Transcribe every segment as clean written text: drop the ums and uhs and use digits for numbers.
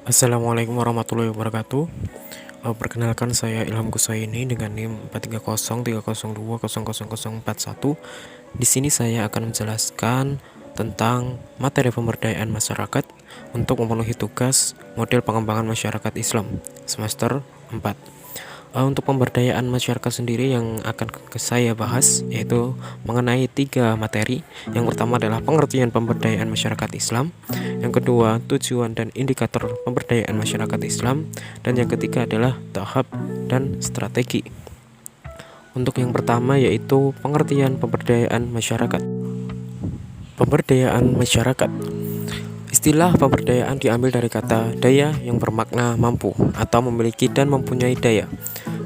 Assalamualaikum warahmatullahi wabarakatuh. Perkenalkan, saya Ilham Kusaini dengan NIM 43030020001. Di sini saya akan menjelaskan tentang materi pemberdayaan masyarakat untuk memenuhi tugas model pengembangan masyarakat Islam semester 4. Untuk pemberdayaan masyarakat sendiri yang akan saya bahas yaitu mengenai 3 materi. Yang pertama adalah pengertian pemberdayaan masyarakat Islam, yang kedua tujuan dan indikator pemberdayaan masyarakat Islam, dan yang ketiga adalah tahap dan strategi. Untuk yang pertama yaitu pengertian pemberdayaan masyarakat. Pemberdayaan masyarakat. Istilah pemberdayaan diambil dari kata daya yang bermakna mampu atau memiliki dan mempunyai daya.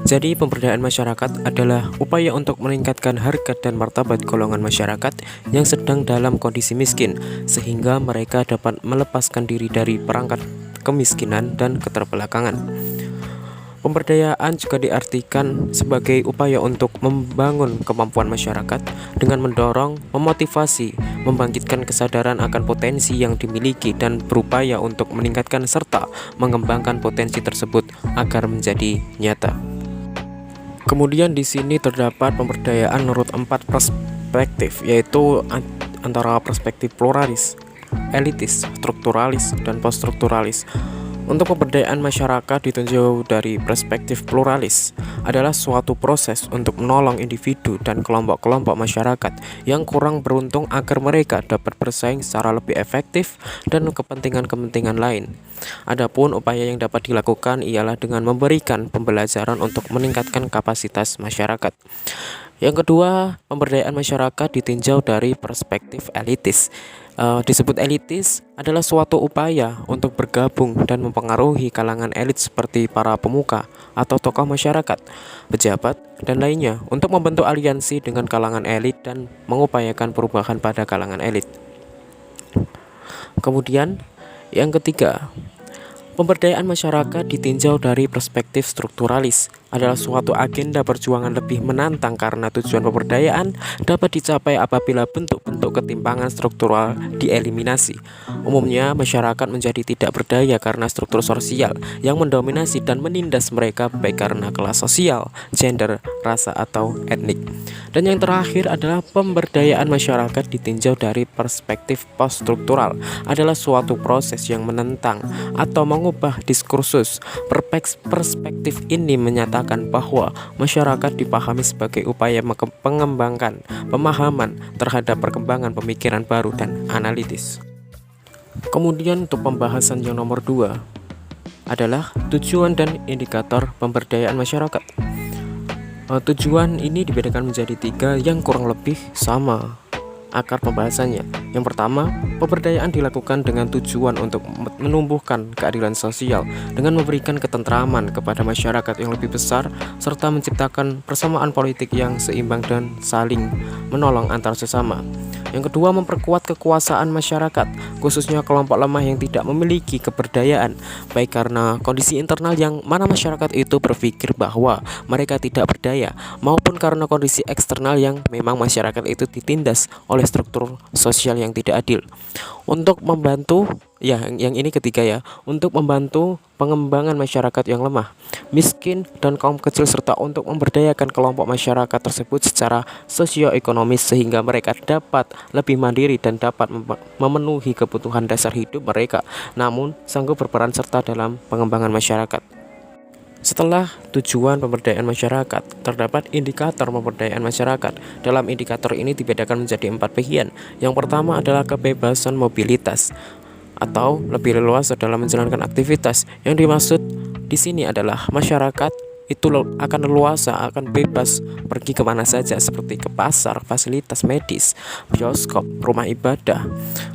Jadi pemberdayaan masyarakat adalah upaya untuk meningkatkan harkat dan martabat golongan masyarakat yang sedang dalam kondisi miskin, sehingga mereka dapat melepaskan diri dari perangkap kemiskinan dan keterbelakangan. Pemberdayaan juga diartikan sebagai upaya untuk membangun kemampuan masyarakat dengan mendorong, memotivasi, membangkitkan kesadaran akan potensi yang dimiliki dan berupaya untuk meningkatkan serta mengembangkan potensi tersebut agar menjadi nyata. Kemudian di sini terdapat pemberdayaan menurut 4 perspektif, yaitu antara perspektif pluralis, elitis, strukturalis, dan poststrukturalis. Untuk pemberdayaan masyarakat ditinjau dari perspektif pluralis adalah suatu proses untuk menolong individu dan kelompok-kelompok masyarakat yang kurang beruntung agar mereka dapat bersaing secara lebih efektif dan kepentingan-kepentingan lain. Adapun upaya yang dapat dilakukan ialah dengan memberikan pembelajaran untuk meningkatkan kapasitas masyarakat. Yang kedua, pemberdayaan masyarakat ditinjau dari perspektif elitis. Disebut elitis adalah suatu upaya untuk bergabung dan mempengaruhi kalangan elit seperti para pemuka atau tokoh masyarakat, pejabat, dan lainnya untuk membentuk aliansi dengan kalangan elit dan mengupayakan perubahan pada kalangan elit. Kemudian, yang ketiga, pemberdayaan masyarakat ditinjau dari perspektif strukturalis adalah suatu agenda perjuangan lebih menantang karena tujuan pemberdayaan dapat dicapai apabila bentuk-bentuk ketimpangan struktural dieliminasi. Umumnya, masyarakat menjadi tidak berdaya karena struktur sosial yang mendominasi dan menindas mereka baik karena kelas sosial, gender, rasa, atau etnik. Dan yang terakhir adalah pemberdayaan masyarakat ditinjau dari perspektif poststruktural adalah suatu proses yang menentang atau mengubah diskursus. Perspektif ini menyatakan bahwa masyarakat dipahami sebagai upaya mengembangkan pemahaman terhadap perkembangan pemikiran baru dan analitis. Kemudian untuk pembahasan yang nomor 2 adalah tujuan dan indikator pemberdayaan masyarakat. Tujuan ini dibedakan menjadi 3 yang kurang lebih sama akar pembahasannya. Yang pertama, pemberdayaan dilakukan dengan tujuan untuk menumbuhkan keadilan sosial dengan memberikan ketentraman kepada masyarakat yang lebih besar serta menciptakan persamaan politik yang seimbang dan saling menolong antar sesama. Yang kedua, memperkuat kekuasaan masyarakat, khususnya kelompok lemah yang tidak memiliki keberdayaan, baik karena kondisi internal yang mana masyarakat itu berpikir bahwa mereka tidak berdaya, maupun karena kondisi eksternal yang memang masyarakat itu ditindas oleh struktur sosial yang tidak adil. Untuk membantu, yang ini ketiga ya, untuk membantu pengembangan masyarakat yang lemah, miskin, dan kaum kecil serta untuk memberdayakan kelompok masyarakat tersebut secara sosioekonomis sehingga mereka dapat lebih mandiri dan dapat memenuhi kebutuhan dasar hidup mereka, namun sanggup berperan serta dalam pengembangan masyarakat. Setelah tujuan pemberdayaan masyarakat, terdapat indikator pemberdayaan masyarakat. Dalam indikator ini dibedakan menjadi 4 bagian. Yang pertama adalah kebebasan mobilitas atau lebih leluasa dalam menjalankan aktivitas. Yang dimaksud di sini adalah masyarakat itu akan leluasa, akan bebas pergi kemana saja seperti ke pasar, fasilitas medis, bioskop, rumah ibadah.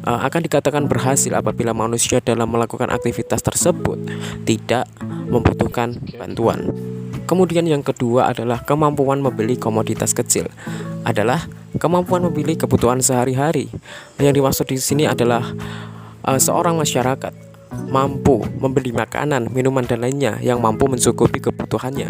Akan dikatakan berhasil apabila manusia dalam melakukan aktivitas tersebut tidak membutuhkan bantuan. Kemudian yang kedua adalah kemampuan membeli komoditas kecil, adalah kemampuan membeli kebutuhan sehari-hari. Yang dimaksud di sini adalah seorang masyarakat mampu membeli makanan, minuman, dan lainnya yang mampu mencukupi kebutuhannya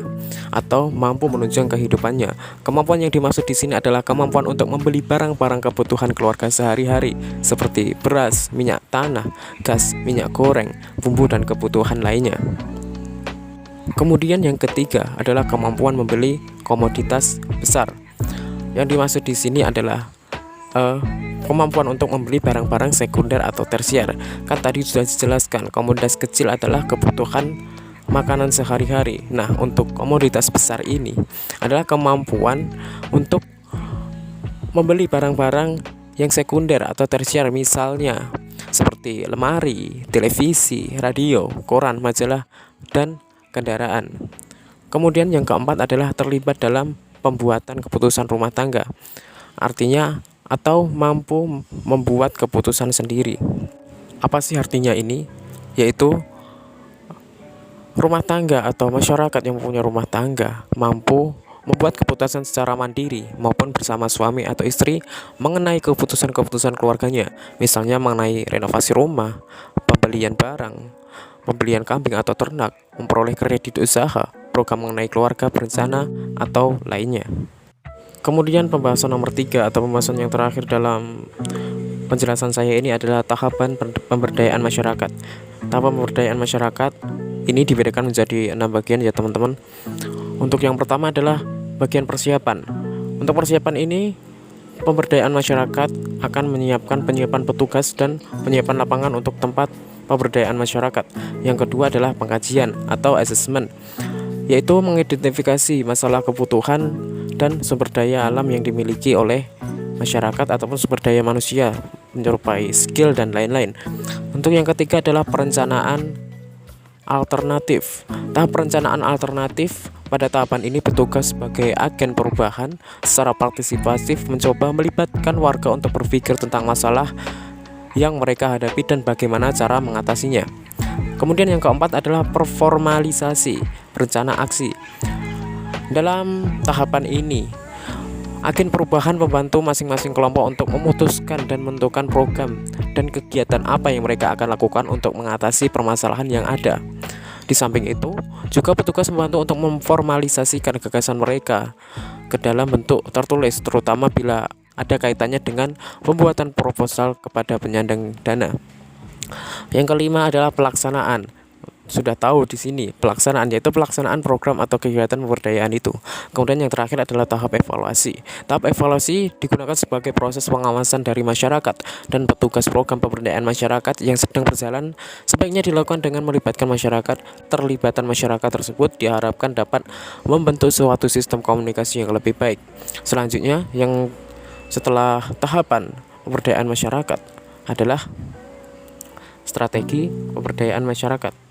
atau mampu menunjang kehidupannya. Kemampuan yang dimaksud di sini adalah kemampuan untuk membeli barang-barang kebutuhan keluarga sehari-hari seperti beras, minyak tanah, gas, minyak goreng, bumbu, dan kebutuhan lainnya. Kemudian yang ketiga adalah kemampuan membeli komoditas besar. Yang dimaksud di sini adalah kemampuan untuk membeli barang-barang sekunder atau tersier. Kan tadi sudah dijelaskan, komoditas kecil adalah kebutuhan makanan sehari-hari. Nah, untuk komoditas besar ini adalah kemampuan untuk membeli barang-barang yang sekunder atau tersier, misalnya seperti lemari, televisi, radio, koran, majalah, dan kendaraan. Kemudian yang keempat adalah terlibat dalam pembuatan keputusan rumah tangga. Artinya atau mampu membuat keputusan sendiri. Apa sih artinya ini? Yaitu rumah tangga atau masyarakat yang mempunyai rumah tangga mampu membuat keputusan secara mandiri maupun bersama suami atau istri mengenai keputusan-keputusan keluarganya, misalnya mengenai renovasi rumah, pembelian barang, pembelian kambing atau ternak, memperoleh kredit usaha, program mengenai keluarga berencana, atau lainnya. Kemudian pembahasan nomor 3 atau pembahasan yang terakhir dalam penjelasan saya ini adalah tahapan pemberdayaan masyarakat. Tahapan pemberdayaan masyarakat ini dibedakan menjadi 6 bagian ya teman-teman. Untuk yang pertama adalah bagian persiapan. Untuk persiapan ini, pemberdayaan masyarakat akan menyiapkan penyiapan petugas dan penyiapan lapangan untuk tempat pemberdayaan masyarakat. Yang kedua adalah pengkajian atau assessment, yaitu mengidentifikasi masalah kebutuhan dan sumber daya alam yang dimiliki oleh masyarakat ataupun sumber daya manusia menyerupai skill dan lain-lain. Untuk yang ketiga adalah perencanaan alternatif. Tahap perencanaan alternatif, pada tahapan ini petugas sebagai agen perubahan secara partisipatif mencoba melibatkan warga untuk berpikir tentang masalah yang mereka hadapi dan bagaimana cara mengatasinya. Kemudian yang keempat adalah performalisasi, rencana aksi. Dalam tahapan ini, agen perubahan membantu masing-masing kelompok untuk memutuskan dan menentukan program dan kegiatan apa yang mereka akan lakukan untuk mengatasi permasalahan yang ada. Di samping itu, juga petugas membantu untuk memformalisasikan gagasan mereka ke dalam bentuk tertulis, terutama bila ada kaitannya dengan pembuatan proposal kepada penyandang dana. Yang kelima adalah pelaksanaan. Sudah tahu di sini pelaksanaan, yaitu pelaksanaan program atau kegiatan pemberdayaan itu. Kemudian yang terakhir adalah tahap evaluasi. Tahap evaluasi digunakan sebagai proses pengawasan dari masyarakat dan petugas program pemberdayaan masyarakat yang sedang berjalan sebaiknya dilakukan dengan melibatkan masyarakat. Terlibatan masyarakat tersebut diharapkan dapat membentuk suatu sistem komunikasi yang lebih baik. Selanjutnya, yang setelah tahapan pemberdayaan masyarakat adalah strategi pemberdayaan masyarakat.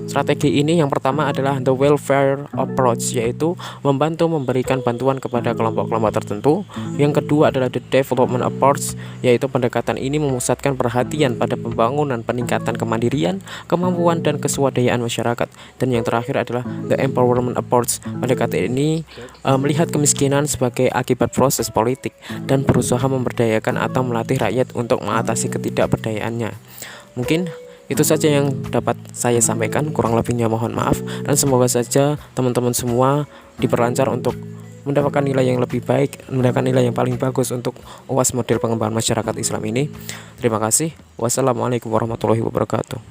Strategi ini yang pertama adalah the welfare approach, yaitu membantu memberikan bantuan kepada kelompok-kelompok tertentu. Yang kedua adalah the development approach, yaitu pendekatan ini memusatkan perhatian pada pembangunan, peningkatan kemandirian, kemampuan, dan keswadayaan masyarakat. Dan yang terakhir adalah the empowerment approach. Pendekatan ini melihat kemiskinan sebagai akibat proses politik dan berusaha memberdayakan atau melatih rakyat untuk mengatasi ketidakberdayaannya. Mungkin itu saja yang dapat saya sampaikan, kurang lebihnya mohon maaf, dan semoga saja teman-teman semua diperlancar untuk mendapatkan nilai yang lebih baik, mendapatkan nilai yang paling bagus untuk UAS model pengembangan masyarakat Islam ini. Terima kasih. Wassalamualaikum warahmatullahi wabarakatuh.